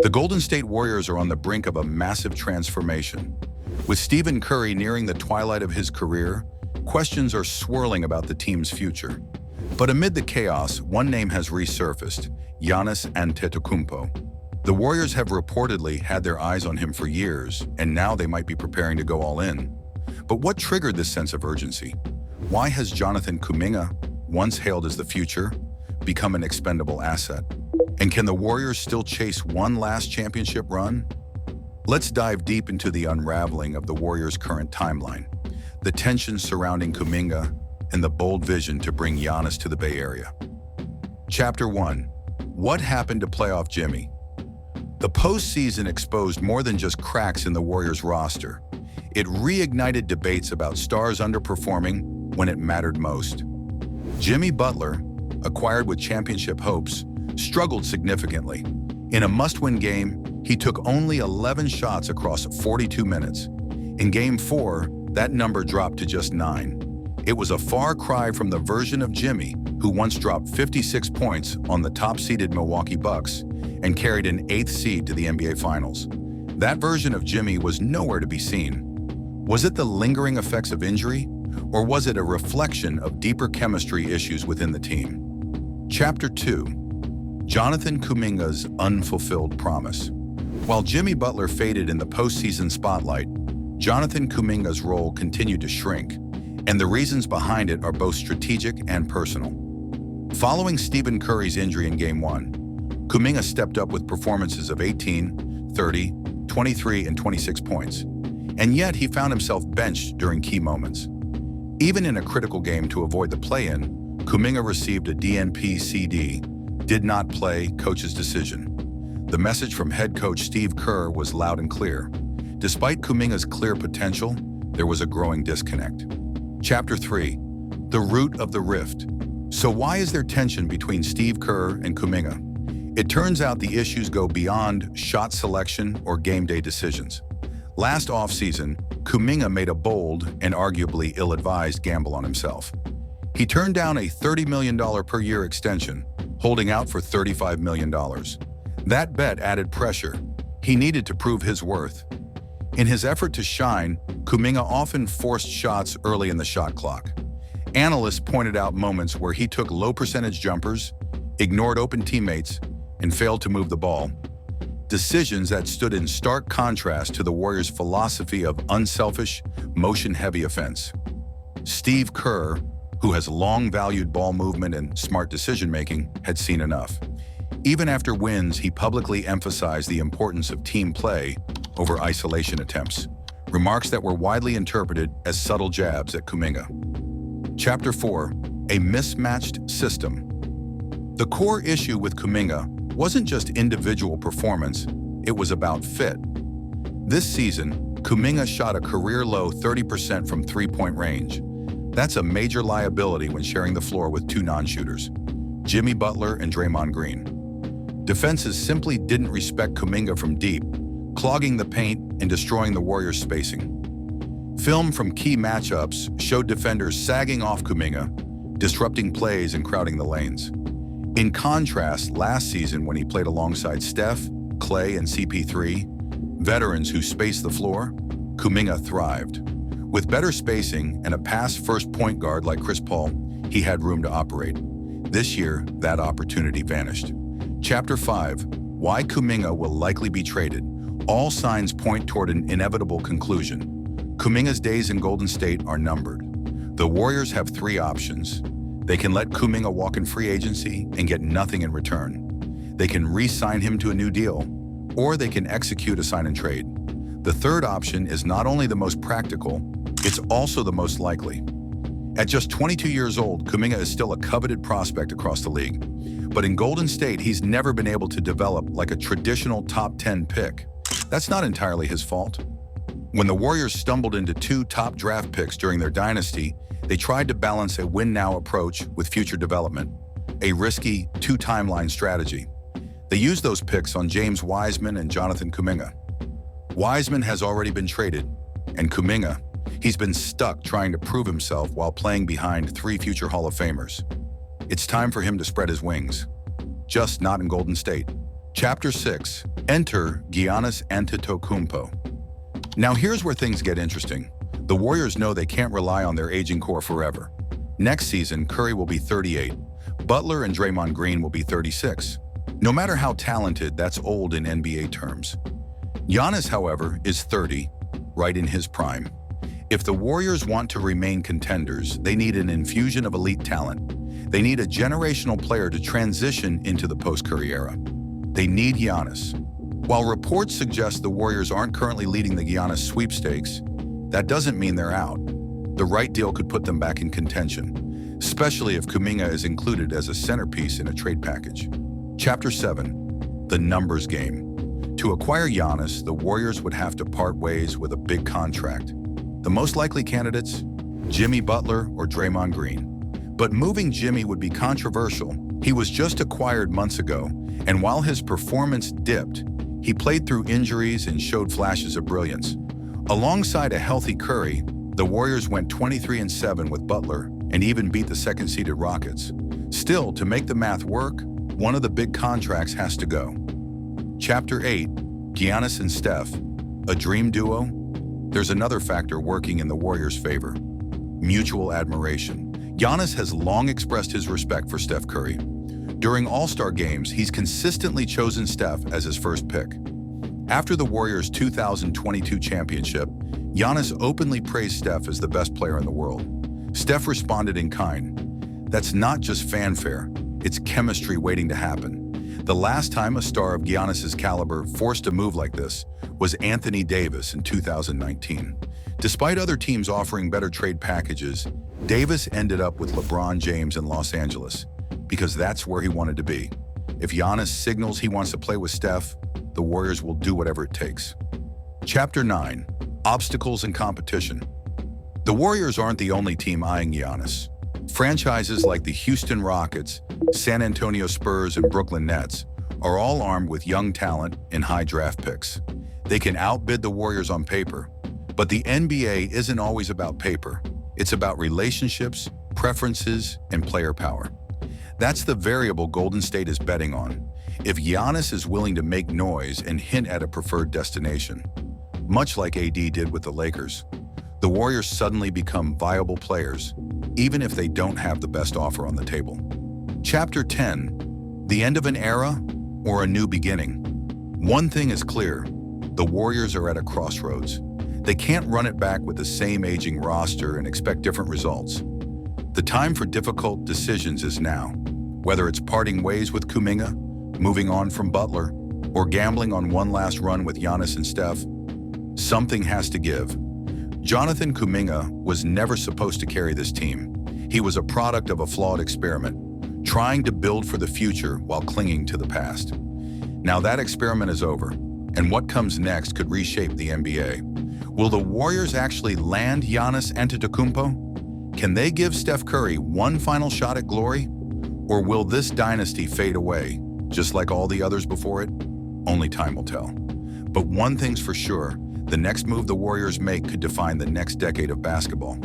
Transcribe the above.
The Golden State Warriors are on the brink of a massive transformation. With Stephen Curry nearing the twilight of his career, questions are swirling about the team's future. But amid the chaos, one name has resurfaced: Giannis Antetokounmpo. The Warriors have reportedly had their eyes on him for years, and now they might be preparing to go all in. But what triggered this sense of urgency? Why has Jonathan Kuminga, once hailed as the future, become an expendable asset? And can the Warriors still chase one last championship run? Let's dive deep into the unraveling of the Warriors' current timeline, the tensions surrounding Kuminga, and the bold vision to bring Giannis to the Bay Area. Chapter 1. What happened to playoff Jimmy? The postseason exposed more than just cracks in the Warriors' roster. It reignited debates about stars underperforming when it mattered most. Jimmy Butler, acquired with championship hopes, struggled significantly. In a must-win game, he took only 11 shots across 42 minutes. In Game 4, that number dropped to just 9. It was a far cry from the version of Jimmy who once dropped 56 points on the top-seeded Milwaukee Bucks and carried an 8th seed to the NBA Finals. That version of Jimmy was nowhere to be seen. Was it the lingering effects of injury, or was it a reflection of deeper chemistry issues within the team? Chapter 2. Jonathan Kuminga's unfulfilled promise. While Jimmy Butler faded in the postseason spotlight, Jonathan Kuminga's role continued to shrink, and the reasons behind it are both strategic and personal. Following Stephen Curry's injury in Game 1, Kuminga stepped up with performances of 18, 30, 23, and 26 points, and yet he found himself benched during key moments. Even in a critical game to avoid the play-in, Kuminga received a DNP CD, did not play, coach's decision. The message from head coach Steve Kerr was loud and clear. Despite Kuminga's clear potential, there was a growing disconnect. Chapter 3. The root of the rift. So why is there tension between Steve Kerr and Kuminga? It turns out the issues go beyond shot selection or game day decisions. Last offseason, Kuminga made a bold and arguably ill-advised gamble on himself. He turned down a $30 million per year extension, holding out for $35 million. That bet added pressure. He needed to prove his worth. In his effort to shine, Kuminga often forced shots early in the shot clock. Analysts pointed out moments where he took low-percentage jumpers, ignored open teammates, and failed to move the ball. Decisions that stood in stark contrast to the Warriors' philosophy of unselfish, motion-heavy offense. Steve Kerr, who has long valued ball movement and smart decision-making, had seen enough. Even after wins, he publicly emphasized the importance of team play over isolation attempts, remarks that were widely interpreted as subtle jabs at Kuminga. Chapter 4. A mismatched system. The core issue with Kuminga wasn't just individual performance, it was about fit. This season, Kuminga shot a career-low 30% from three-point range. That's a major liability when sharing the floor with two non-shooters, Jimmy Butler and Draymond Green. Defenses simply didn't respect Kuminga from deep, clogging the paint and destroying the Warriors' spacing. Film from key matchups showed defenders sagging off Kuminga, disrupting plays and crowding the lanes. In contrast, last season when he played alongside Steph, Klay, and CP3, veterans who spaced the floor, Kuminga thrived. With better spacing and a pass-first point guard like Chris Paul, he had room to operate. This year, that opportunity vanished. Chapter 5. Why Kuminga will likely be traded. All signs point toward an inevitable conclusion. Kuminga's days in Golden State are numbered. The Warriors have three options. They can let Kuminga walk in free agency and get nothing in return. They can re-sign him to a new deal, or they can execute a sign and trade. The third option is not only the most practical, it's also the most likely. At just 22 years old, Kuminga is still a coveted prospect across the league. But in Golden State, he's never been able to develop like a traditional top 10 pick. That's not entirely his fault. When the Warriors stumbled into 2 top draft picks during their dynasty, they tried to balance a win-now approach with future development, a risky 2-timeline strategy. They used those picks on James Wiseman and Jonathan Kuminga. Wiseman has already been traded, and Kuminga, he's been stuck trying to prove himself while playing behind 3 future Hall of Famers. It's time for him to spread his wings. Just not in Golden State. Chapter 6. Enter Giannis Antetokounmpo. Now here's where things get interesting. The Warriors know they can't rely on their aging core forever. Next season, Curry will be 38. Butler and Draymond Green will be 36. No matter how talented, that's old in NBA terms. Giannis, however, is 30, right in his prime. If the Warriors want to remain contenders, they need an infusion of elite talent. They need a generational player to transition into the post-Curry era. They need Giannis. While reports suggest the Warriors aren't currently leading the Giannis sweepstakes, that doesn't mean they're out. The right deal could put them back in contention, especially if Kuminga is included as a centerpiece in a trade package. Chapter 7. The numbers game. To acquire Giannis, the Warriors would have to part ways with a big contract. The most likely candidates? Jimmy Butler or Draymond Green. But moving Jimmy would be controversial. He was just acquired months ago, and while his performance dipped, he played through injuries and showed flashes of brilliance. Alongside a healthy Curry, the Warriors went 23-7 with Butler and even beat the second-seeded Rockets. Still, to make the math work, one of the big contracts has to go. Chapter 8. Giannis and Steph. A dream duo? There's another factor working in the Warriors' favor. Mutual admiration. Giannis has long expressed his respect for Steph Curry. During All-Star games, he's consistently chosen Steph as his first pick. After the Warriors' 2022 championship, Giannis openly praised Steph as the best player in the world. Steph responded in kind. That's not just fanfare, it's chemistry waiting to happen. The last time a star of Giannis's caliber forced a move like this was Anthony Davis in 2019. Despite other teams offering better trade packages, Davis ended up with LeBron James in Los Angeles, because that's where he wanted to be. If Giannis signals he wants to play with Steph, the Warriors will do whatever it takes. Chapter 9. Obstacles and competition. The Warriors aren't the only team eyeing Giannis. Franchises like the Houston Rockets, San Antonio Spurs, and Brooklyn Nets are all armed with young talent and high draft picks. They can outbid the Warriors on paper, but the NBA isn't always about paper. It's about relationships, preferences, and player power. That's the variable Golden State is betting on. If Giannis is willing to make noise and hint at a preferred destination, much like AD did with the Lakers, the Warriors suddenly become viable players, even if they don't have the best offer on the table. Chapter 10. The end of an era or a new beginning? One thing is clear, the Warriors are at a crossroads. They can't run it back with the same aging roster and expect different results. The time for difficult decisions is now. Whether it's parting ways with Kuminga, moving on from Butler, or gambling on one last run with Giannis and Steph, something has to give. Jonathan Kuminga was never supposed to carry this team. He was a product of a flawed experiment, trying to build for the future while clinging to the past. Now that experiment is over, and what comes next could reshape the NBA. Will the Warriors actually land Giannis Antetokounmpo? Can they give Steph Curry one final shot at glory? Or will this dynasty fade away, just like all the others before it? Only time will tell. But one thing's for sure, the next move the Warriors make could define the next decade of basketball.